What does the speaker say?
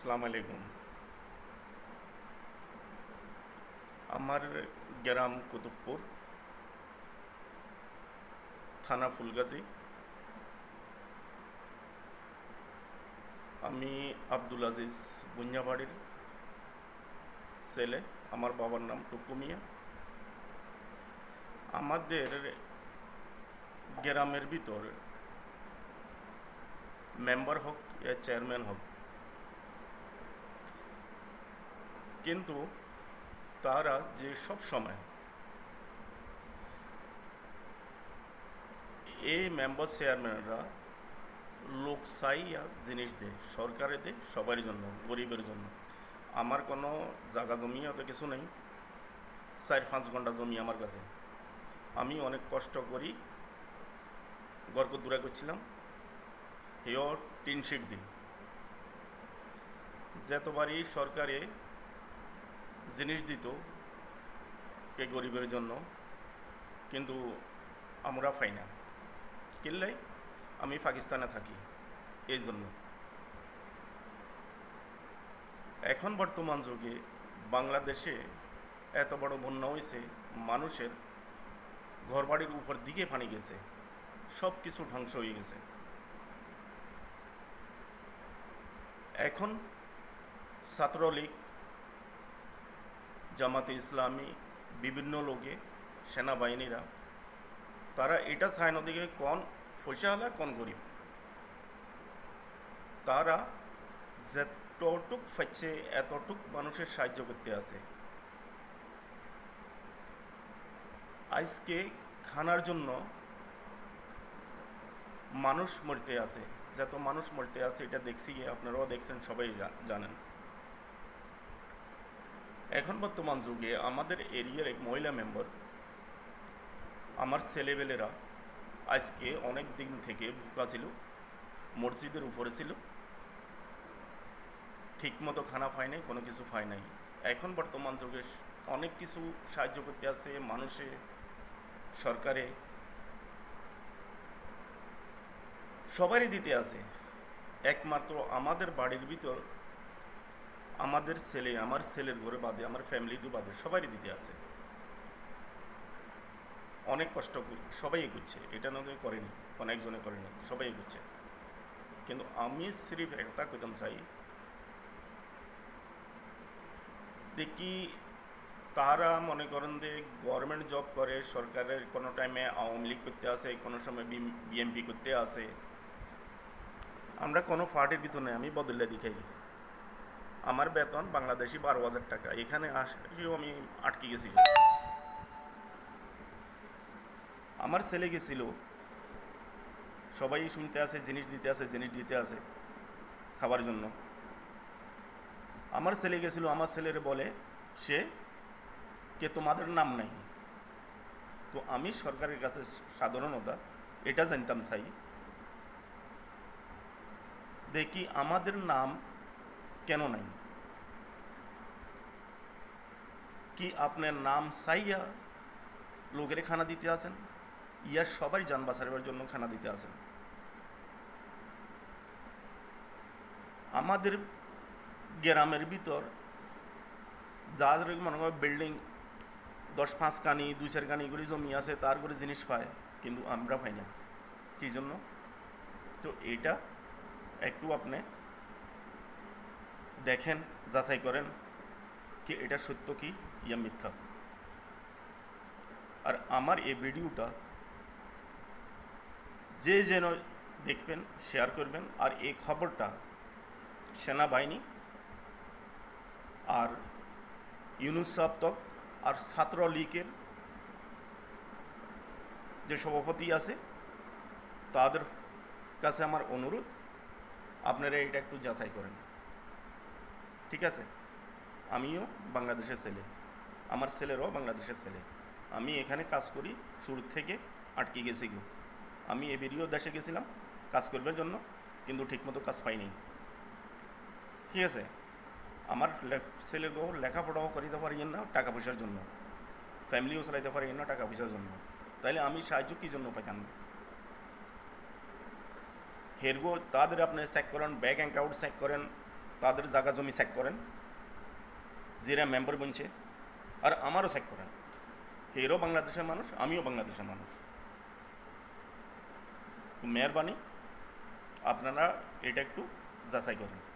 আসসালামু আলাইকুম। আমার গ্রাম কুতুবপুর, থানা ফুলগাজী। আমি আব্দুল আজিজ বুঞ্জাবাড়ির ছেলে। আমার বাবার নাম টুকু মিয়া। আমাদের গ্রামের ভিতর মেম্বার হোক ইয়া চেয়ারম্যান হোক, কিন্তু তারা যে সব সময় এই মেম্বার চেয়ারম্যানরা লোক চাইয়া জিনিস দেয়, সরকারে দেয় সবার জন্য, গরিবের জন্য। আমার কোনো জায়গা জমি অত কিছু নেই, 4-5 ঘন্টা জমি আমার কাছে। আমি অনেক কষ্ট করি, গর্ক দূরা করছিলাম, হেও টিন শিট দিই। যতবারই সরকারে জিনিস দিত কে গরিবের জন্য, কিন্তু আমরা পাই না। কিনলেই আমি পাকিস্তানে থাকি এই জন্য। এখন বর্তমান যুগে বাংলাদেশে এত বড় বন্যা হয়েছে, মানুষের ঘরবাড়ির উপর দিকে পানি গেছে, সব কিছু ধ্বংস হয়ে গেছে। এখন ছাত্রলীগ, জামাতে ইসলামী, বিভিন্ন লোকে, সেনাবাহিনীরা, তারা এটা চায় না দিকে কোন পয়সাওয়ালা কোন গরিব। তারা যতটুক পাচ্ছে এতটুক মানুষের সাহায্য করতে আছে। আজকে খানার জন্য মানুষ মরতে আছে, যত মানুষ মরতে আছে এটা দেখছি, আপনারাও দেখছেন, সবাই জানেন। এখন বর্তমান যুগে আমাদের এরিয়ার এক মহিলা মেম্বার, আমার ছেলেবেলেরা আজকে অনেক দিন থেকে ভুকা ছিল, মসজিদের উপরে ছিল, ঠিকমতো খানা পায় নাই, কোনো কিছু পায় নাই। এখন বর্তমান যুগে অনেক কিছু সাহায্য করতে আছে মানুষে, সরকারে সবারই দিতে আছে। একমাত্র আমাদের বাড়ির ভিতর আমাদের ছেলে, আমার ছেলের ঘরে বাদে, আমার ফ্যামিলিতে বাদে সবারই দিতে আছে। অনেক কষ্ট সবাই করছে, এটা না করেনি, অনেকজনে করেনি, সবাই করছে। কিন্তু আমি সিরিফ একটা কইতাম চাই, দেখি তারা মনে করেন যে গভর্নমেন্ট জব করে, সরকারের কোনো টাইমে আওয়ামী লীগ করতে আসে, কোনো সময় বিএমপি করতে আসে। আমরা কোনো পার্টির ভিতর নেই, আমি বদলে দেখাই। আমার বেতন বাংলাদেশি 12,000 টাকা, এখানে আসেও আমি আটকে গেছি। আমার ছেলে গেছিল, সবাই শুনতে আসে, জিনিস দিতে আসে, জিনিস দিতে আসে খাবার জন্য। আমার ছেলে গেছিল, আমার ছেলের বলে সে কে তোমাদের নাম নাই। তো আমি সরকারের কাছে সাধারণতা এটা জানতাম চাই, দেখি আমাদের নাম কেন নাই। কি আপনার নাম চাইয়া লোকের খানা দিতে আসেন, ইয়ার সবাই যান বাঁচাবার জন্য খানা দিতে আসেন। আমাদের গ্রামের ভিতর যাদের মনে হয় বিল্ডিং 10-5 কানি 2-4 কানি এগুলি জমি আছে, তার করে জিনিস পায়, কিন্তু আমরা পাই না। কী জন্য? তো এইটা একটু আপনি দেখেন, যাচাই করেন কি এটা সত্য কি ইয়া মিথ্যা। আর আমার এই ভিডিওটা যে যেন দেখবেন, শেয়ার করবেন। আর এই খবরটা সেনাবাহিনী আর ইউনুস তক আর ছাত্রলীগের যে সভাপতি আছে তাদের কাছে আমার অনুরোধ, আপনারা এটা একটু যাচাই করেন। ঠিক আছে? আমিও বাংলাদেশের ছেলে, আমার ছেলেরাও বাংলাদেশের ছেলে। আমি এখানে কাজ করি, শুরু থেকে আটকে গেছি গো। আমি এবারেও দেশে গেছিলাম কাজ করবার জন্য, কিন্তু ঠিকমতো কাজ পাইনি। ঠিক আছে? আমার ছেলেকেও লেখাপড়াও করিতে পারি না টাকা পয়সার জন্য, ফ্যামিলিও চালাইতে পারি না টাকা পয়সার জন্য। তাইলে আমি সাহায্য কী জন্য পাইতাম? হেরগো তাদের আপনি চেক করেন, ব্যাঙ্ক অ্যাকাউন্ট চেক করেন, তাদের জায়গা জমি চেক করেন, যারা মেম্বার বনছে, আর আমারও চেক করেন। হেরও বাংলাদেশের মানুষ, আমিও বাংলাদেশের মানুষ। তো মেহরবানি আপনারা এটা একটু যাচাই করেন।